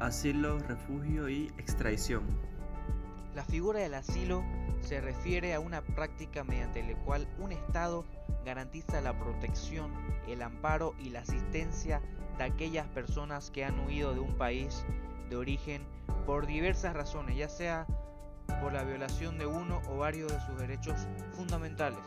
Asilo, refugio y extradición. La figura del asilo se refiere a una práctica mediante la cual un Estado garantiza la protección, el amparo y la asistencia de aquellas personas que han huido de un país de origen por diversas razones, ya sea por la violación de uno o varios de sus derechos fundamentales.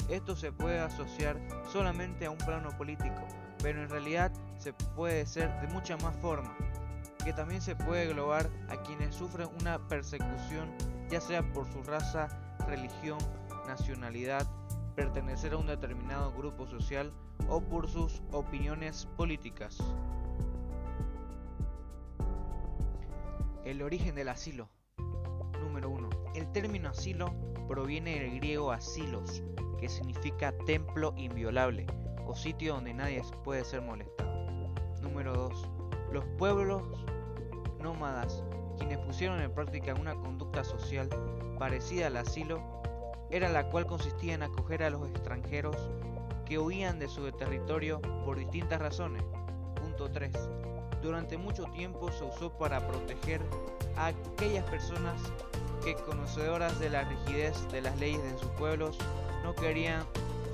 Esto se puede asociar solamente a un plano político, pero en realidad se puede ser de muchas más formas, que también se puede englobar a quienes sufren una persecución, ya sea por su raza, religión, nacionalidad, pertenecer a un determinado grupo social o por sus opiniones políticas. El origen del asilo. Número 1. El término asilo proviene del griego asilos, que significa templo inviolable o sitio donde nadie puede ser molestado. Número 2. Los pueblos nómadas, quienes pusieron en práctica una conducta social parecida al asilo, era la cual consistía en acoger a los extranjeros que huían de su territorio por distintas razones. Punto 3. Durante mucho tiempo se usó para proteger a aquellas personas que, conocedoras de la rigidez de las leyes de sus pueblos, no querían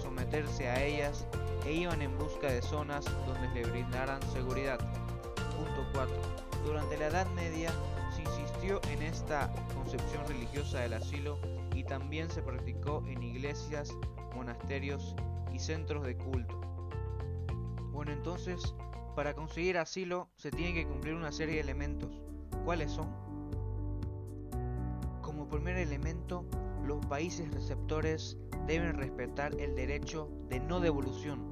someterse a ellas e iban en busca de zonas donde les brindaran seguridad. Punto 4. Durante la Edad Media se insistió en esta concepción religiosa del asilo y también se practicó en iglesias, monasterios y centros de culto. Bueno, entonces, para conseguir asilo se tiene que cumplir una serie de elementos. ¿Cuáles son? Como primer elemento, los países receptores deben respetar el derecho de no devolución,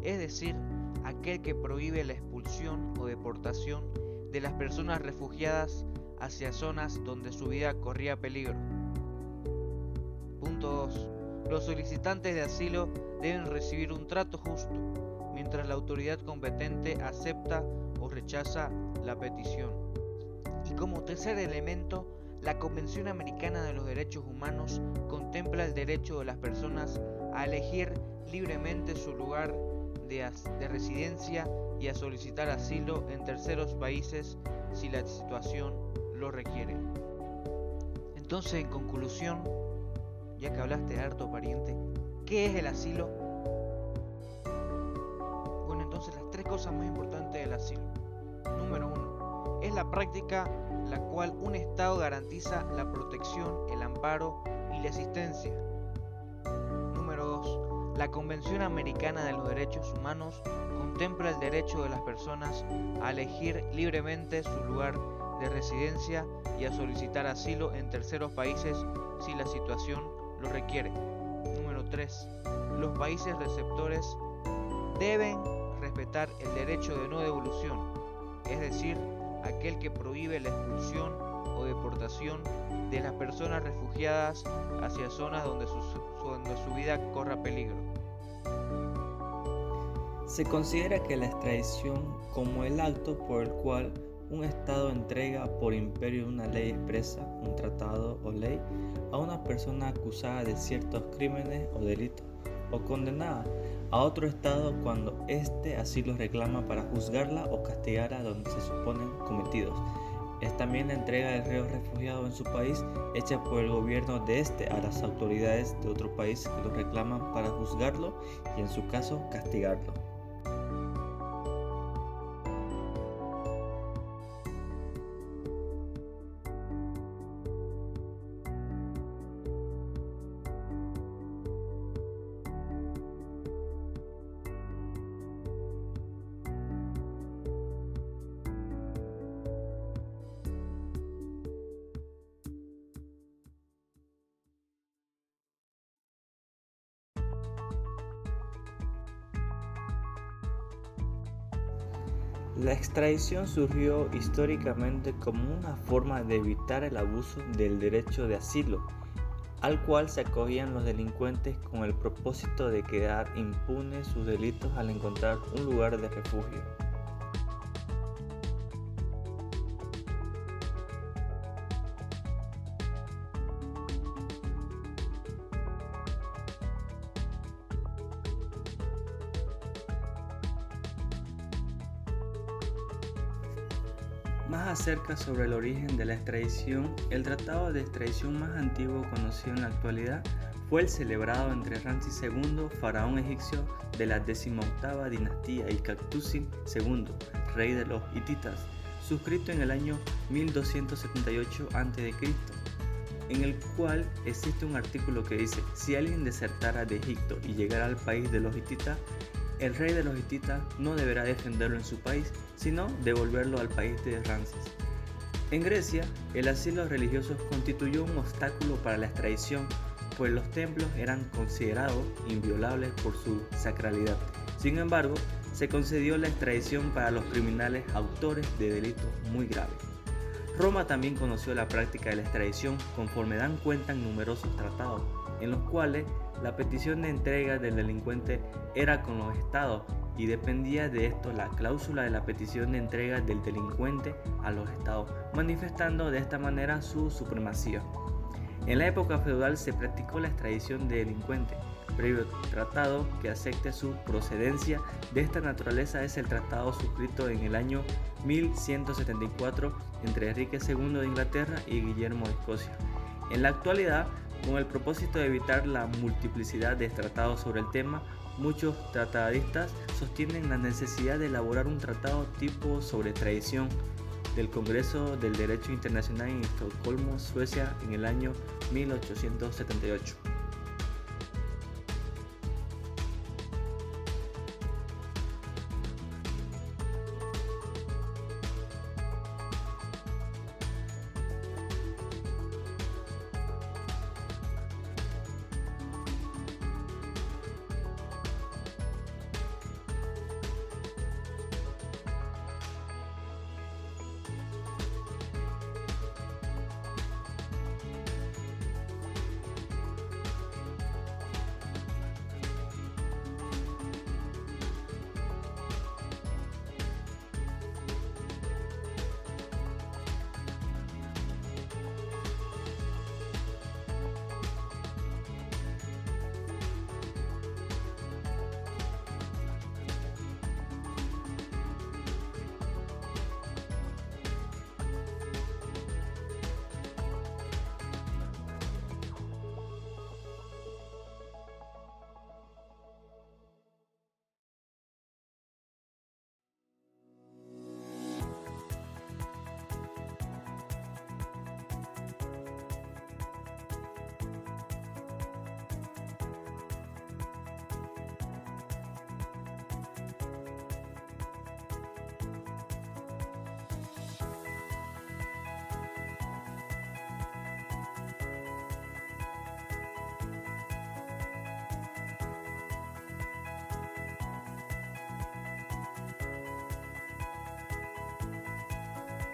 es decir, aquel que prohíbe la expulsión o deportación de las personas refugiadas hacia zonas donde su vida corría peligro. Punto 2. Los solicitantes de asilo deben recibir un trato justo, mientras la autoridad competente acepta o rechaza la petición. Y como tercer elemento, la Convención Americana de los Derechos Humanos contempla el derecho de las personas a elegir libremente su lugar de residencia y a solicitar asilo en terceros países si la situación lo requiere. Entonces, en conclusión, ya que hablaste de harto pariente, ¿qué es el asilo? Bueno, entonces las tres cosas más importantes del asilo. Número 1. Es la práctica la cual un Estado garantiza la protección, el amparo y la asistencia. Número 2. La Convención Americana de los Derechos Humanos contempla el derecho de las personas a elegir libremente su lugar de residencia y a solicitar asilo en terceros países si la situación lo requiere. Número 3. Los países receptores deben respetar el derecho de no devolución, es decir, aquel que prohíbe la expulsión o deportación de las personas refugiadas hacia zonas donde su vida corra peligro. Se considera que la extradición como el acto por el cual un Estado entrega por imperio de una ley expresa, un tratado o ley, a una persona acusada de ciertos crímenes o delitos o condenada a otro Estado cuando éste así lo reclama para juzgarla o castigarla donde se suponen cometidos. Es también la entrega del reo refugiado en su país hecha por el gobierno de este a las autoridades de otro país que lo reclaman para juzgarlo y en su caso castigarlo. La extradición surgió históricamente como una forma de evitar el abuso del derecho de asilo, al cual se acogían los delincuentes con el propósito de quedar impunes sus delitos al encontrar un lugar de refugio. Más acerca sobre el origen de la extradición, el tratado de extradición más antiguo conocido en la actualidad fue el celebrado entre Ramsés II, faraón egipcio de la 18ª dinastía, y Cactusi II, rey de los hititas, suscrito en el año 1278 a.C., en el cual existe un artículo que dice: si alguien desertara de Egipto y llegara al país de los hititas, el rey de los hititas no deberá defenderlo en su país, sino devolverlo al país de Ramsés. En Grecia, el asilo religioso constituyó un obstáculo para la extradición, pues los templos eran considerados inviolables por su sacralidad. Sin embargo, se concedió la extradición para los criminales autores de delitos muy graves. Roma también conoció la práctica de la extradición, conforme dan cuenta en numerosos tratados, en los cuales la petición de entrega del delincuente era con los estados, y dependía de esto la cláusula de la petición de entrega del delincuente a los estados, manifestando de esta manera su supremacía. En la época feudal se practicó la extradición de delincuentes, previo tratado que acepte su procedencia. De esta naturaleza es el tratado suscrito en el año 1174 entre Enrique II de Inglaterra y Guillermo de Escocia. En la actualidad, con el propósito de evitar la multiplicidad de tratados sobre el tema, muchos tratadistas sostienen la necesidad de elaborar un tratado tipo sobre extradición del Congreso del Derecho Internacional en Estocolmo, Suecia, en el año 1878.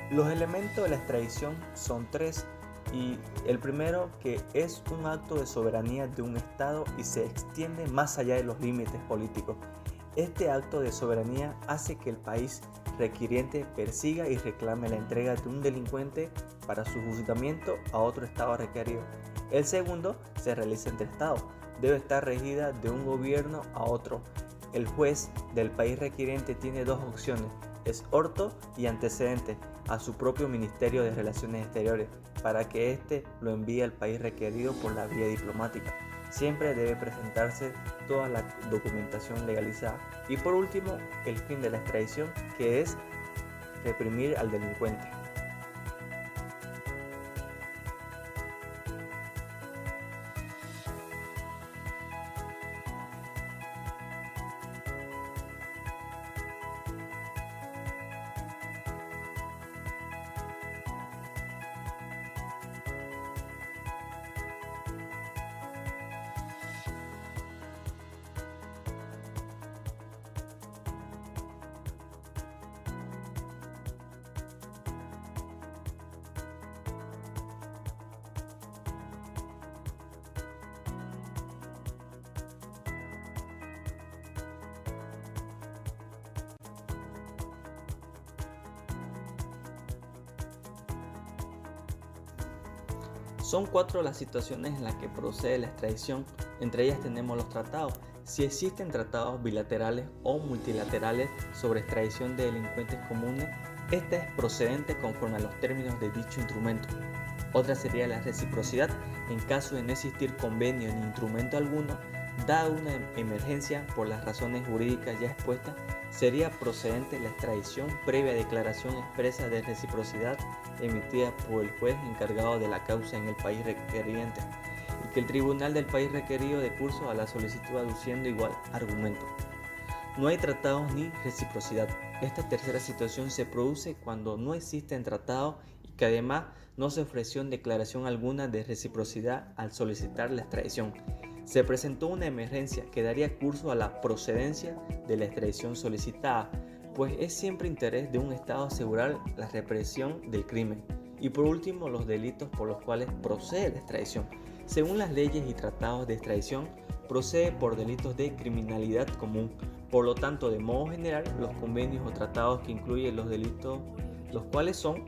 Los elementos de la extradición son tres, y el primero, que es un acto de soberanía de un Estado y se extiende más allá de los límites políticos. Este acto de soberanía hace que el país requiriente persiga y reclame la entrega de un delincuente para su juzgamiento a otro Estado requerido. El segundo se realiza entre Estados, debe estar regida de un gobierno a otro. El juez del país requiriente tiene dos opciones: exhorto y antecedente a su propio Ministerio de Relaciones Exteriores para que éste lo envíe al país requerido por la vía diplomática. Siempre debe presentarse toda la documentación legalizada. Y por último, el fin de la extradición, que es reprimir al delincuente. Son 4 las situaciones en las que procede la extradición. Entre ellas tenemos los tratados. Si existen tratados bilaterales o multilaterales sobre extradición de delincuentes comunes, Esta es procedente conforme a los términos de dicho instrumento. Otra sería la reciprocidad. En caso de no existir convenio ni instrumento alguno, dada una emergencia por las razones jurídicas ya expuestas, sería procedente la extradición previa declaración expresa de reciprocidad emitida por el juez encargado de la causa en el país requeriente y que el tribunal del país requerido dé curso a la solicitud aduciendo igual argumento. No hay tratados ni reciprocidad. Esta tercera situación se produce cuando no existen tratados y que además no se ofreció en declaración alguna de reciprocidad al solicitar la extradición. Se presentó una emergencia que daría curso a la procedencia de la extradición solicitada, pues es siempre interés de un Estado asegurar la represión del crimen. Y por último, los delitos por los cuales procede la extradición. Según las leyes y tratados de extradición, procede por delitos de criminalidad común. Por lo tanto, de modo general, los convenios o tratados que incluyen los delitos, los cuales son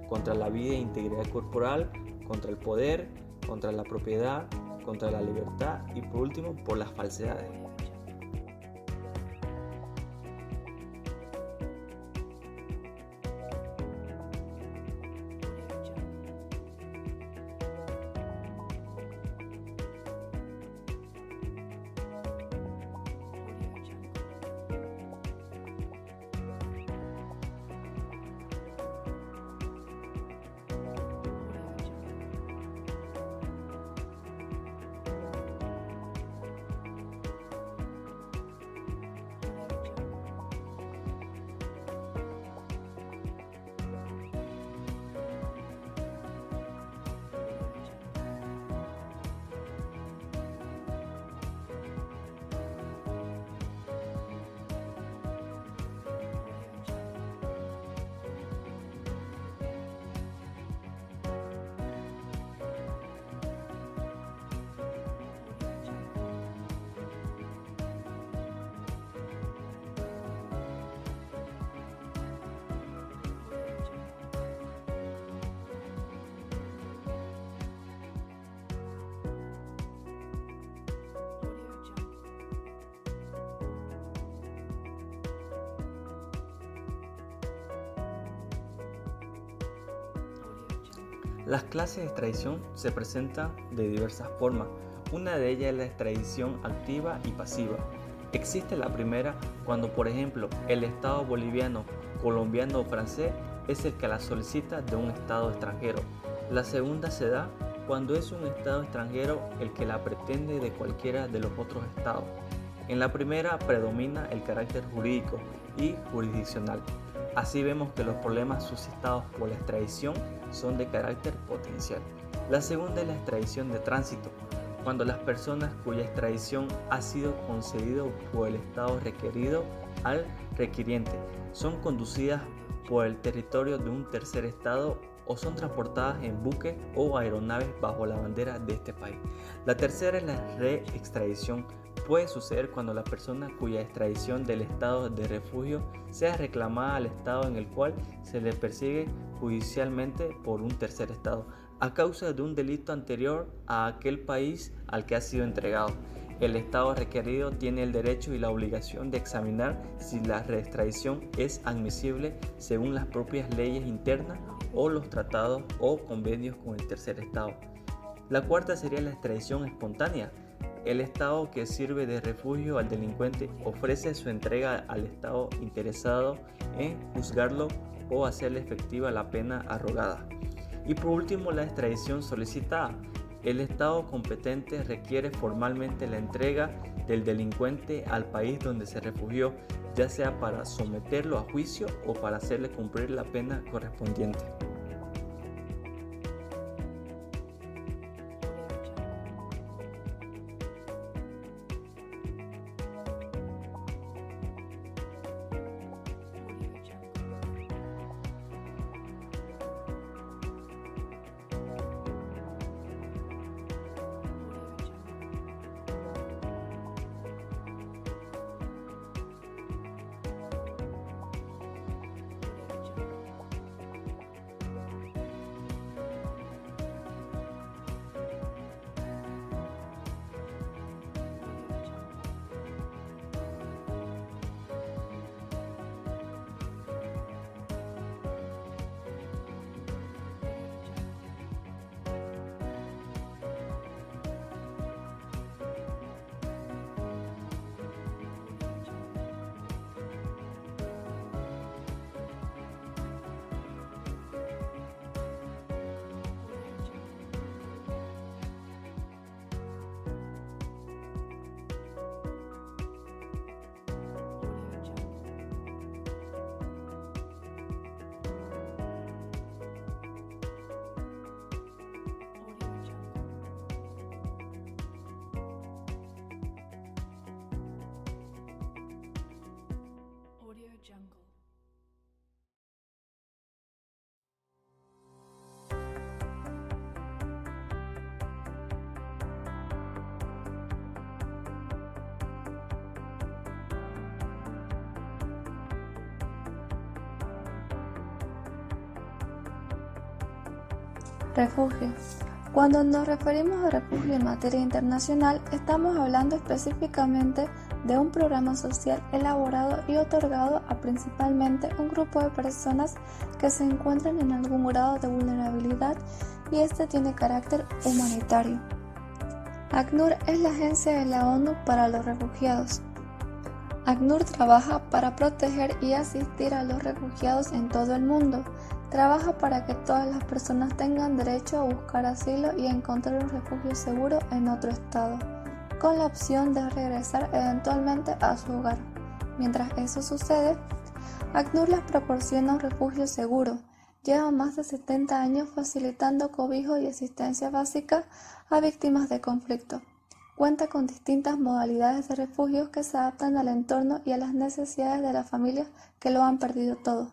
contra la vida e integridad corporal, contra el poder, contra la propiedad, contra la libertad y por último por las falsedades. Las clases de extradición se presentan de diversas formas. Una de ellas es la extradición activa y pasiva. Existe la primera cuando, por ejemplo, el Estado boliviano, colombiano o francés es el que la solicita de un Estado extranjero. La segunda se da cuando es un Estado extranjero el que la pretende de cualquiera de los otros Estados. En la primera predomina el carácter jurídico y jurisdiccional. Así vemos que los problemas suscitados por la extradición son de carácter potencial. La segunda es la extradición de tránsito, cuando las personas cuya extradición ha sido concedido por el Estado requerido al requiriente son conducidas por el territorio de un tercer Estado o son transportadas en buques o aeronaves bajo la bandera de este país. La tercera es la reextradición. Puede suceder cuando la persona cuya extradición del estado de refugio sea reclamada al estado en el cual se le persigue judicialmente por un tercer estado, a causa de un delito anterior a aquel país al que ha sido entregado. El estado requerido tiene el derecho y la obligación de examinar si la reextradición es admisible según las propias leyes internas o los tratados o convenios con el tercer estado. La cuarta sería la extradición espontánea. El Estado que sirve de refugio al delincuente ofrece su entrega al Estado interesado en juzgarlo o hacerle efectiva la pena arrogada. Y por último, la extradición solicitada. El Estado competente requiere formalmente la entrega del delincuente al país donde se refugió, ya sea para someterlo a juicio o para hacerle cumplir la pena correspondiente. Refugio. Cuando nos referimos a refugio en materia internacional, estamos hablando específicamente de un programa social elaborado y otorgado a principalmente un grupo de personas que se encuentran en algún grado de vulnerabilidad y este tiene carácter humanitario. ACNUR es la agencia de la ONU para los refugiados. ACNUR trabaja para proteger y asistir a los refugiados en todo el mundo. Trabaja para que todas las personas tengan derecho a buscar asilo y a encontrar un refugio seguro en otro estado, con la opción de regresar eventualmente a su hogar. Mientras eso sucede, ACNUR les proporciona un refugio seguro. Lleva más de 70 años facilitando cobijo y asistencia básica a víctimas de conflicto. Cuenta con distintas modalidades de refugios que se adaptan al entorno y a las necesidades de las familias que lo han perdido todo.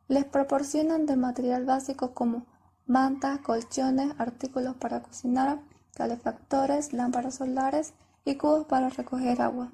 Les proporcionan de material básico como mantas, colchones, artículos para cocinar, calefactores, lámparas solares y cubos para recoger agua.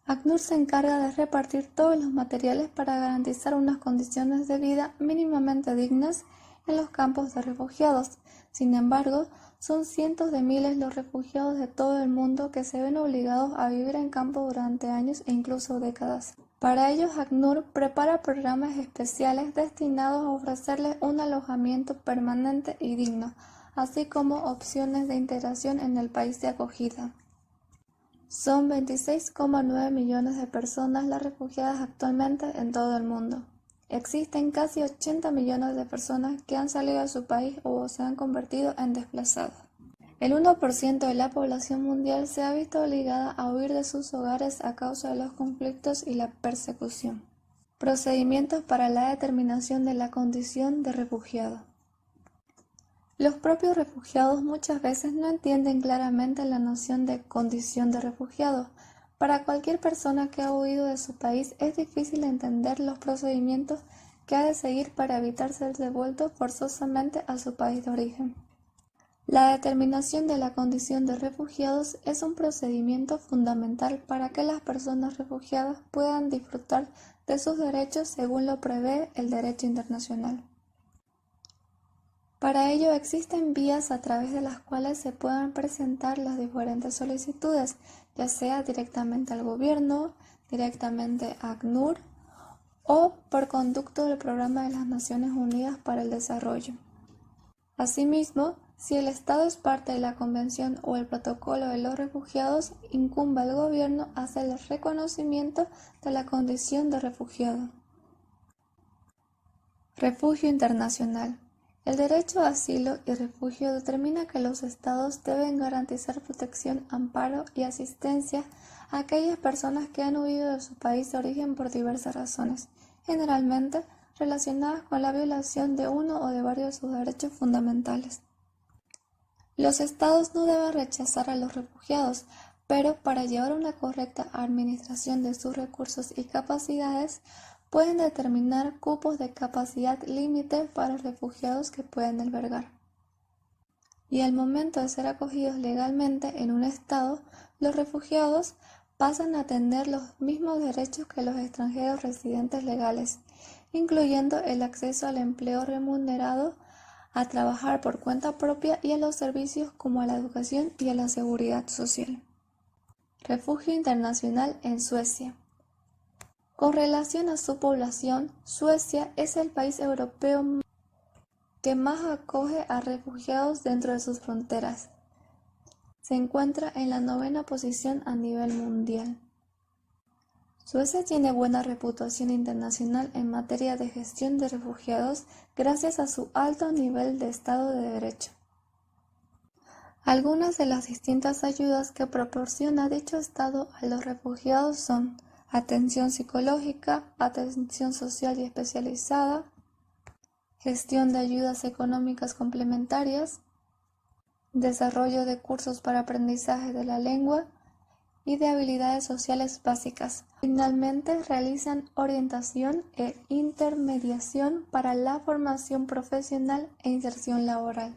ACNUR se encarga de repartir todos los materiales para garantizar unas condiciones de vida mínimamente dignas en los campos de refugiados. Sin embargo, son cientos de miles los refugiados de todo el mundo que se ven obligados a vivir en campos durante años e incluso décadas. Para ellos, ACNUR prepara programas especiales destinados a ofrecerles un alojamiento permanente y digno, así como opciones de integración en el país de acogida. Son 26,9 millones de personas las refugiadas actualmente en todo el mundo. Existen casi 80 millones de personas que han salido de su país o se han convertido en desplazados. El 1% de la población mundial se ha visto obligada a huir de sus hogares a causa de los conflictos y la persecución. Procedimientos para la determinación de la condición de refugiado. Los propios refugiados muchas veces no entienden claramente la noción de condición de refugiado. Para cualquier persona que ha huido de su país es difícil entender los procedimientos que ha de seguir para evitar ser devuelto forzosamente a su país de origen. La determinación de la condición de refugiados es un procedimiento fundamental para que las personas refugiadas puedan disfrutar de sus derechos según lo prevé el derecho internacional. Para ello existen vías a través de las cuales se puedan presentar las diferentes solicitudes, ya sea directamente al gobierno, directamente a ACNUR o por conducto del Programa de las Naciones Unidas para el Desarrollo. Asimismo, si el Estado es parte de la Convención o el Protocolo de los Refugiados, incumbe al gobierno hacer el reconocimiento de la condición de refugiado. Refugio internacional. El derecho a asilo y refugio determina que los Estados deben garantizar protección, amparo y asistencia a aquellas personas que han huido de su país de origen por diversas razones, generalmente relacionadas con la violación de uno o de varios de sus derechos fundamentales. Los Estados no deben rechazar a los refugiados, pero para llevar una correcta administración de sus recursos y capacidades, pueden determinar cupos de capacidad límite para refugiados que pueden albergar. Y al momento de ser acogidos legalmente en un estado, los refugiados pasan a tener los mismos derechos que los extranjeros residentes legales, incluyendo el acceso al empleo remunerado, a trabajar por cuenta propia y a los servicios como a la educación y a la seguridad social. Refugio internacional en Suecia. Con relación a su población, Suecia es el país europeo que más acoge a refugiados dentro de sus fronteras. Se encuentra en la 9ª posición a nivel mundial. Suecia tiene buena reputación internacional en materia de gestión de refugiados gracias a su alto nivel de Estado de Derecho. Algunas de las distintas ayudas que proporciona dicho Estado a los refugiados son atención psicológica, atención social y especializada, gestión de ayudas económicas complementarias, desarrollo de cursos para aprendizaje de la lengua y de habilidades sociales básicas. Finalmente, realizan orientación e intermediación para la formación profesional e inserción laboral.